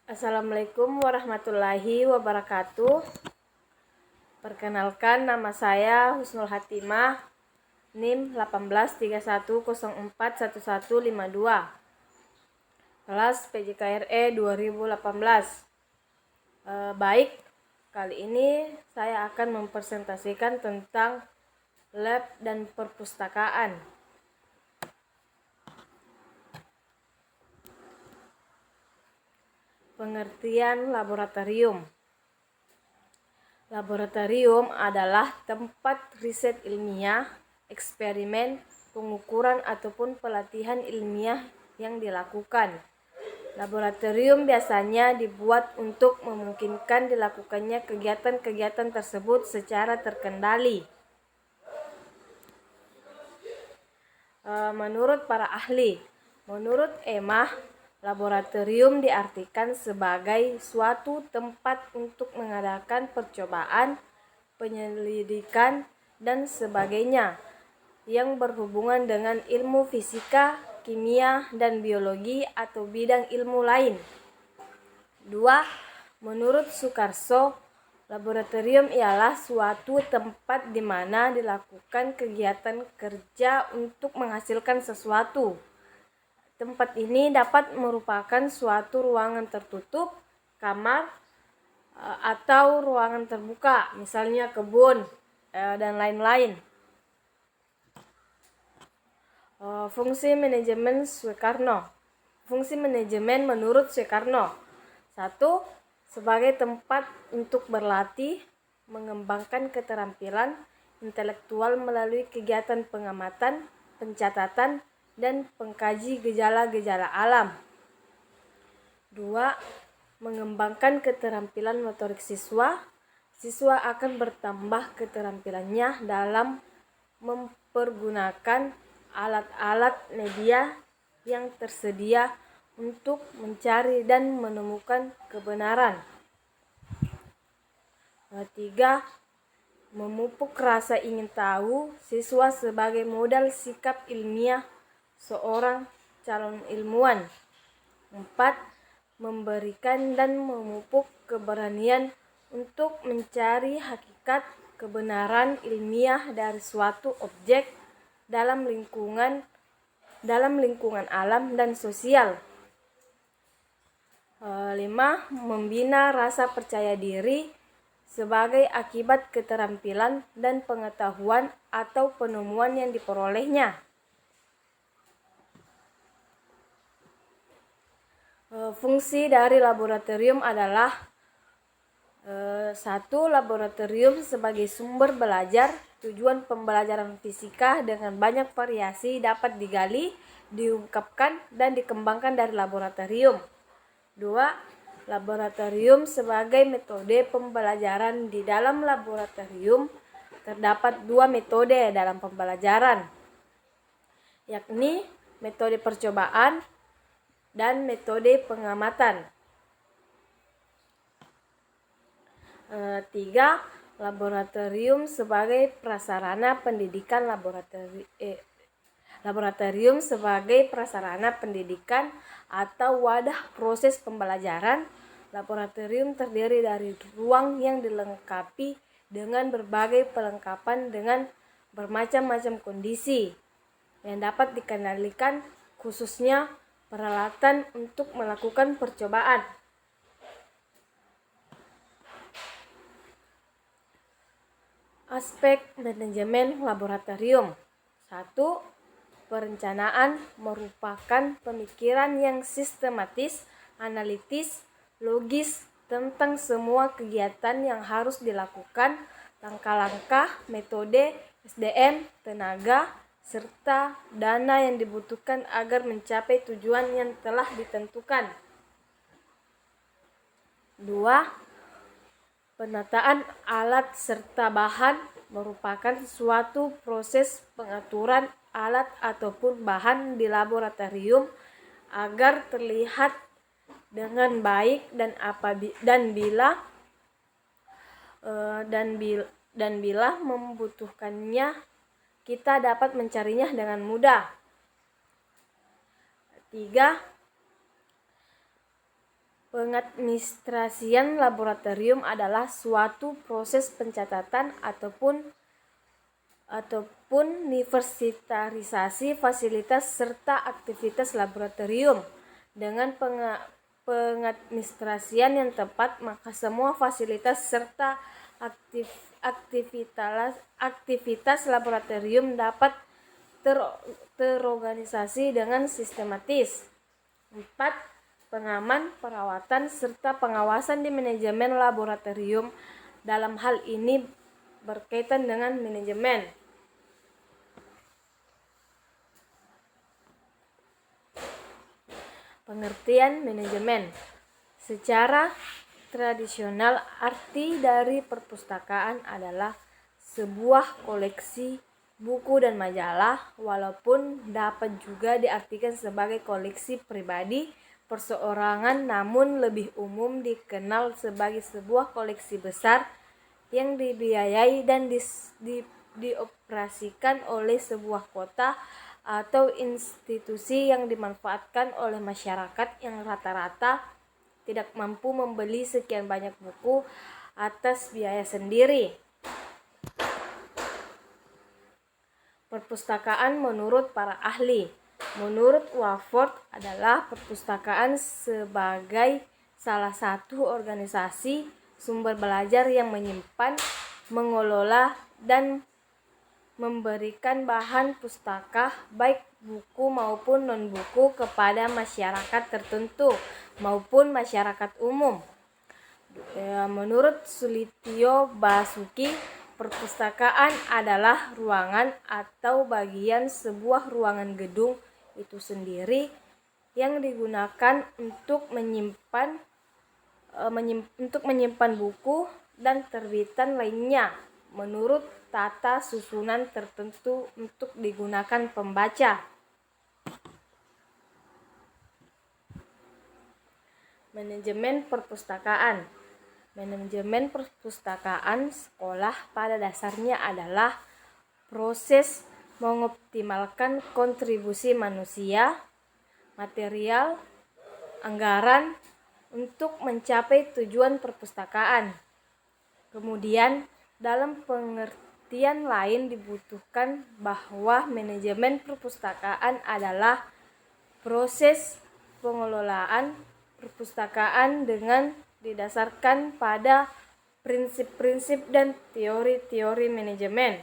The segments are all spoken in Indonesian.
Assalamualaikum warahmatullahi wabarakatuh. Perkenalkan, nama saya Husnul Hatimah, NIM 1831041152, kelas PJKRE 2018. Baik, kali ini saya akan mempresentasikan tentang lab dan perpustakaan. Pengertian laboratorium. Laboratorium adalah tempat riset ilmiah, eksperimen, pengukuran ataupun pelatihan ilmiah yang dilakukan. Laboratorium biasanya dibuat untuk memungkinkan dilakukannya kegiatan-kegiatan tersebut secara terkendali. Menurut para ahli, menurut EMAH, laboratorium diartikan sebagai suatu tempat untuk mengadakan percobaan, penyelidikan, dan sebagainya yang berhubungan dengan ilmu fisika, kimia, dan biologi atau bidang ilmu lain. 2. Menurut Sukarso, laboratorium ialah suatu tempat di mana dilakukan kegiatan kerja untuk menghasilkan sesuatu. Tempat ini dapat merupakan suatu ruangan tertutup, kamar, atau ruangan terbuka, misalnya kebun, dan lain-lain. Fungsi manajemen Soekarno. Fungsi manajemen menurut Soekarno: 1. Sebagai tempat untuk berlatih, mengembangkan keterampilan intelektual melalui kegiatan pengamatan, pencatatan, dan pengkaji gejala-gejala alam. 2. Mengembangkan keterampilan motorik siswa. Siswa akan bertambah keterampilannya dalam mempergunakan alat-alat media yang tersedia untuk mencari dan menemukan kebenaran. 3. Memupuk rasa ingin tahu siswa sebagai modal sikap ilmiah seorang calon ilmuwan. 4. Memberikan dan memupuk keberanian untuk mencari hakikat kebenaran ilmiah dari suatu objek dalam lingkungan alam dan sosial. 5. Membina rasa percaya diri sebagai akibat keterampilan dan pengetahuan atau penemuan yang diperolehnya. Fungsi dari laboratorium adalah: 1. Laboratorium sebagai sumber belajar. Tujuan pembelajaran fisika dengan banyak variasi dapat digali, diungkapkan, dan dikembangkan dari laboratorium. 2. Laboratorium sebagai metode pembelajaran. Di dalam laboratorium terdapat 2 metode dalam pembelajaran, yakni metode percobaan dan metode pengamatan. 3. Laboratorium sebagai prasarana pendidikan. Laboratorium sebagai prasarana pendidikan atau wadah proses pembelajaran. Laboratorium terdiri dari ruang yang dilengkapi dengan berbagai perlengkapan dengan bermacam-macam kondisi yang dapat dikendalikan, khususnya peralatan untuk melakukan percobaan. Aspek manajemen laboratorium. 1. Perencanaan merupakan pemikiran yang sistematis, analitis, logis tentang semua kegiatan yang harus dilakukan, langkah-langkah, metode, SDM, tenaga, serta dana yang dibutuhkan agar mencapai tujuan yang telah ditentukan. 2. Penataan alat serta bahan merupakan suatu proses pengaturan alat ataupun bahan di laboratorium agar terlihat dengan baik dan bila membutuhkannya kita dapat mencarinya dengan mudah. 3. Pengadministrasian laboratorium adalah suatu proses pencatatan ataupun universitarisasi fasilitas serta aktivitas laboratorium. Dengan pengadministrasian yang tepat, maka semua fasilitas serta aktivitas laboratorium dapat terorganisasi dengan sistematis. 4. Pengaman, perawatan, serta pengawasan di manajemen laboratorium. Dalam hal ini berkaitan dengan manajemen. Pengertian manajemen. Secara tradisional, arti dari perpustakaan adalah sebuah koleksi buku dan majalah, walaupun dapat juga diartikan sebagai koleksi pribadi perseorangan, namun lebih umum dikenal sebagai sebuah koleksi besar yang dibiayai dan dioperasikan oleh sebuah kota atau institusi yang dimanfaatkan oleh masyarakat yang rata-rata tidak mampu membeli sekian banyak buku atas biaya sendiri. Perpustakaan menurut para ahli. Menurut Wofford adalah perpustakaan sebagai salah satu organisasi sumber belajar yang menyimpan, mengelola, dan memberikan bahan pustaka baik buku maupun non-buku kepada masyarakat tertentu maupun masyarakat umum. Menurut Sulityo Basuki, perpustakaan adalah ruangan atau bagian sebuah ruangan gedung itu sendiri yang digunakan untuk menyimpan buku dan terbitan lainnya menurut tata susunan tertentu untuk digunakan pembaca. Manajemen perpustakaan. Manajemen perpustakaan sekolah pada dasarnya adalah proses mengoptimalkan kontribusi manusia, material, anggaran untuk mencapai tujuan perpustakaan. Kemudian, dalam pengertian lain dibutuhkan bahwa manajemen perpustakaan adalah proses pengelolaan perpustakaan dengan didasarkan pada prinsip-prinsip dan teori-teori manajemen.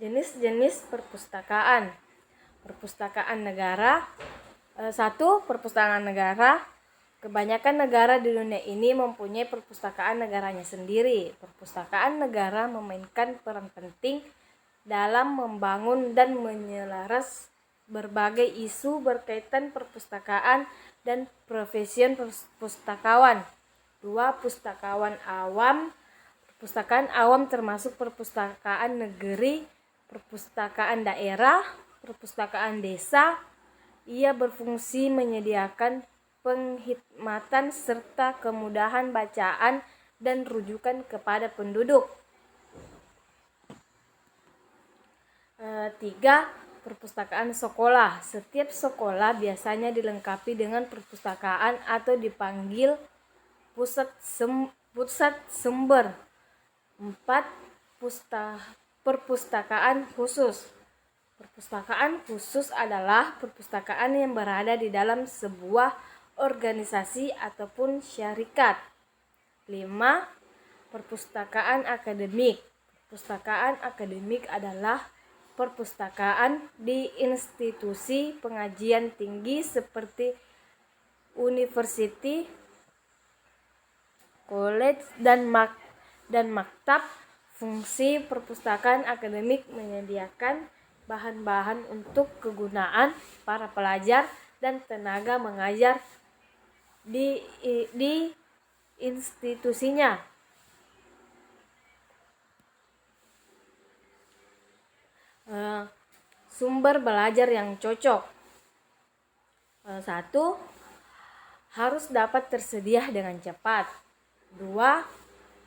Jenis-jenis perpustakaan. Perpustakaan negara. 1. Perpustakaan negara. Kebanyakan negara di dunia ini mempunyai perpustakaan negaranya sendiri. Perpustakaan negara memainkan peran penting dalam membangun dan menyelaras berbagai isu berkaitan perpustakaan dan profesi pustakawan. 2. Pustakawan awam. Perpustakaan awam termasuk perpustakaan negeri, perpustakaan daerah, perpustakaan desa. Ia berfungsi menyediakan penghikmatan serta kemudahan bacaan dan rujukan kepada penduduk. 3. Perpustakaan sekolah. Setiap sekolah biasanya dilengkapi dengan perpustakaan atau dipanggil pusat sumber. 4. Perpustakaan khusus. Perpustakaan khusus adalah perpustakaan yang berada di dalam sebuah organisasi ataupun syarikat. 5. Perpustakaan akademik. Perpustakaan akademik adalah perpustakaan di institusi pengajian tinggi seperti university, college, dan maktab. Fungsi perpustakaan akademik menyediakan bahan-bahan untuk kegunaan para pelajar dan tenaga mengajar di institusinya. Sumber belajar yang cocok. 1. Harus dapat tersedia dengan cepat. 2.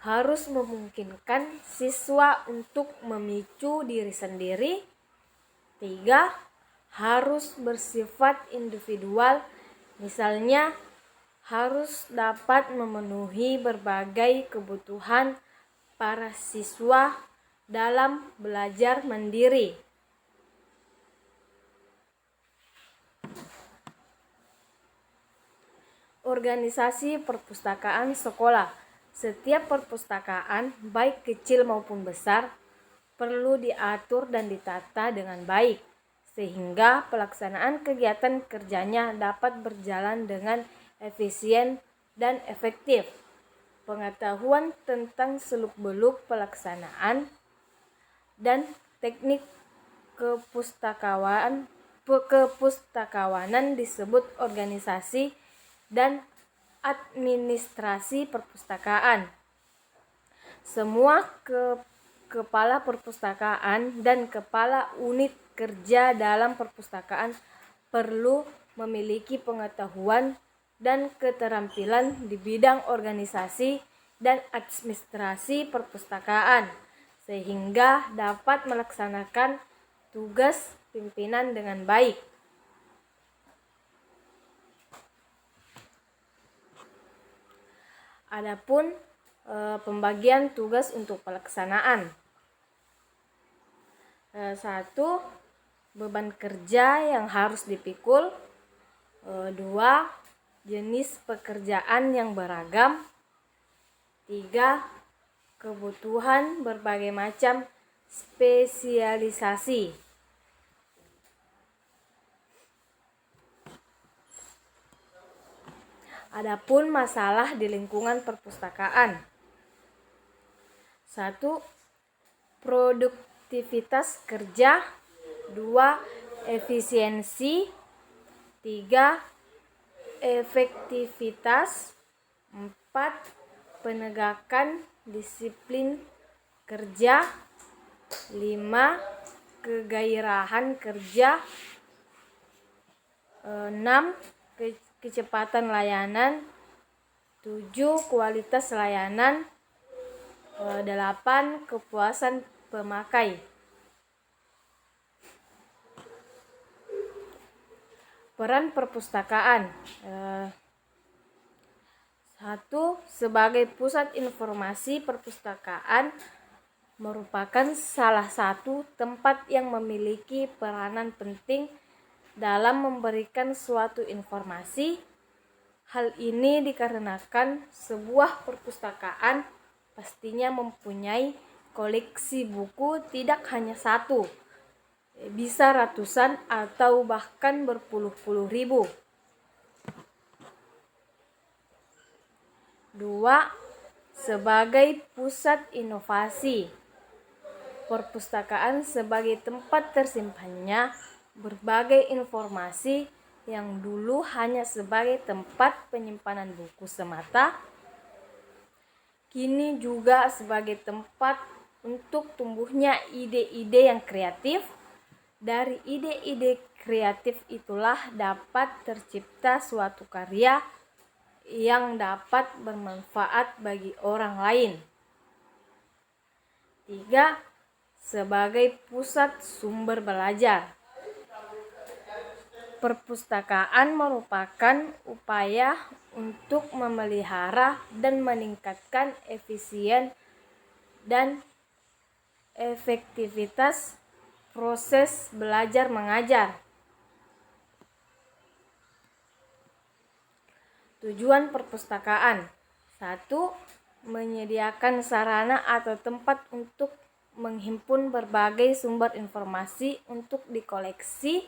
Harus memungkinkan siswa untuk memicu diri sendiri. 3. harus bersifat individual, misalnya harus dapat memenuhi berbagai kebutuhan para siswa dalam belajar mandiri. Organisasi perpustakaan sekolah. Setiap perpustakaan, baik kecil maupun besar, perlu diatur dan ditata dengan baik, sehingga pelaksanaan kegiatan kerjanya dapat berjalan dengan efisien dan efektif. Pengetahuan tentang seluk-beluk pelaksanaan dan teknik kepustakawanan disebut organisasi dan administrasi perpustakaan. Semua kepala perpustakaan dan kepala unit kerja dalam perpustakaan perlu memiliki pengetahuan dan keterampilan di bidang organisasi dan administrasi perpustakaan, sehingga dapat melaksanakan tugas pimpinan dengan baik. Adapun pembagian tugas untuk pelaksanaan. 1. Beban kerja yang harus dipikul. 2. Jenis pekerjaan yang beragam. 3. Kebutuhan berbagai macam spesialisasi. Adapun masalah di lingkungan perpustakaan. 1. Produktivitas kerja. 2. Efisiensi. 3. Efektivitas. 4. Penegakan disiplin kerja. 5. Kegairahan kerja. 6. Kecepatan layanan. 7. Kualitas layanan. 8. Kepuasan pemakai. Peran perpustakaan. 1. Sebagai pusat informasi, perpustakaan merupakan salah satu tempat yang memiliki peranan penting dalam memberikan suatu informasi. Hal ini dikarenakan sebuah perpustakaan pastinya mempunyai koleksi buku tidak hanya satu, bisa ratusan atau bahkan berpuluh-puluh ribu. 2. Sebagai pusat inovasi, perpustakaan sebagai tempat tersimpannya berbagai informasi yang dulu hanya sebagai tempat penyimpanan buku semata, kini juga sebagai tempat untuk tumbuhnya ide-ide yang kreatif. Dari ide-ide kreatif itulah dapat tercipta suatu karya yang dapat bermanfaat bagi orang lain. 3. Sebagai pusat sumber belajar, perpustakaan merupakan upaya untuk memelihara dan meningkatkan efisien dan efektivitas proses belajar mengajar. Tujuan perpustakaan. 1. Menyediakan sarana atau tempat untuk menghimpun berbagai sumber informasi untuk dikoleksi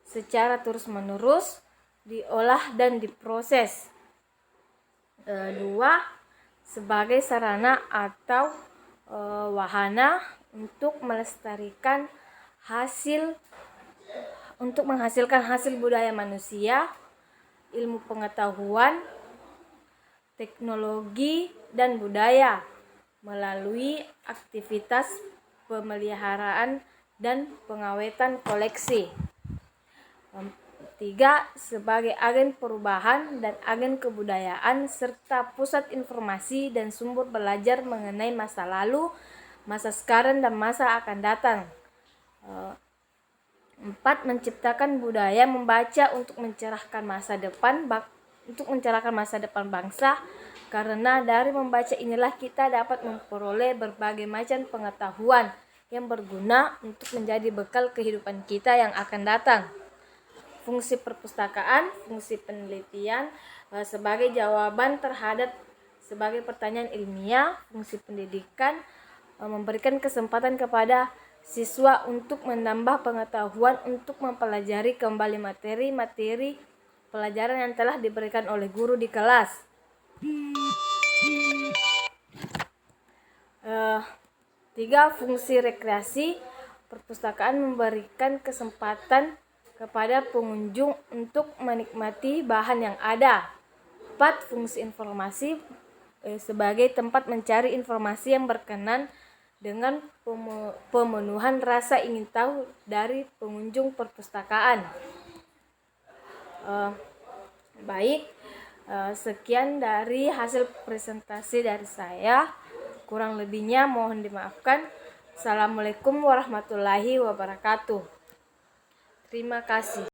secara terus-menerus, diolah dan diproses. 2. Sebagai sarana atau wahana untuk menghasilkan hasil budaya manusia, ilmu pengetahuan, teknologi, dan budaya melalui aktivitas pemeliharaan dan pengawetan koleksi. 3. Sebagai agen perubahan dan agen kebudayaan serta pusat informasi dan sumber belajar mengenai masa lalu, masa sekarang, dan masa akan datang. 4. Menciptakan budaya membaca untuk mencerahkan masa depan bangsa, karena dari membaca inilah kita dapat memperoleh berbagai macam pengetahuan yang berguna untuk menjadi bekal kehidupan kita yang akan datang. Fungsi perpustakaan, fungsi penelitian sebagai jawaban terhadap sebagai pertanyaan ilmiah. Fungsi pendidikan memberikan kesempatan kepada siswa untuk menambah pengetahuan untuk mempelajari kembali materi-materi pelajaran yang telah diberikan oleh guru di kelas. 3. Fungsi rekreasi. Perpustakaan memberikan kesempatan kepada pengunjung untuk menikmati bahan yang ada. 4. Fungsi informasi sebagai tempat mencari informasi yang berkenan dengan pemenuhan rasa ingin tahu dari pengunjung perpustakaan. Baik, sekian dari hasil presentasi dari saya. Kurang lebihnya mohon dimaafkan. Assalamualaikum warahmatullahi wabarakatuh. Terima kasih.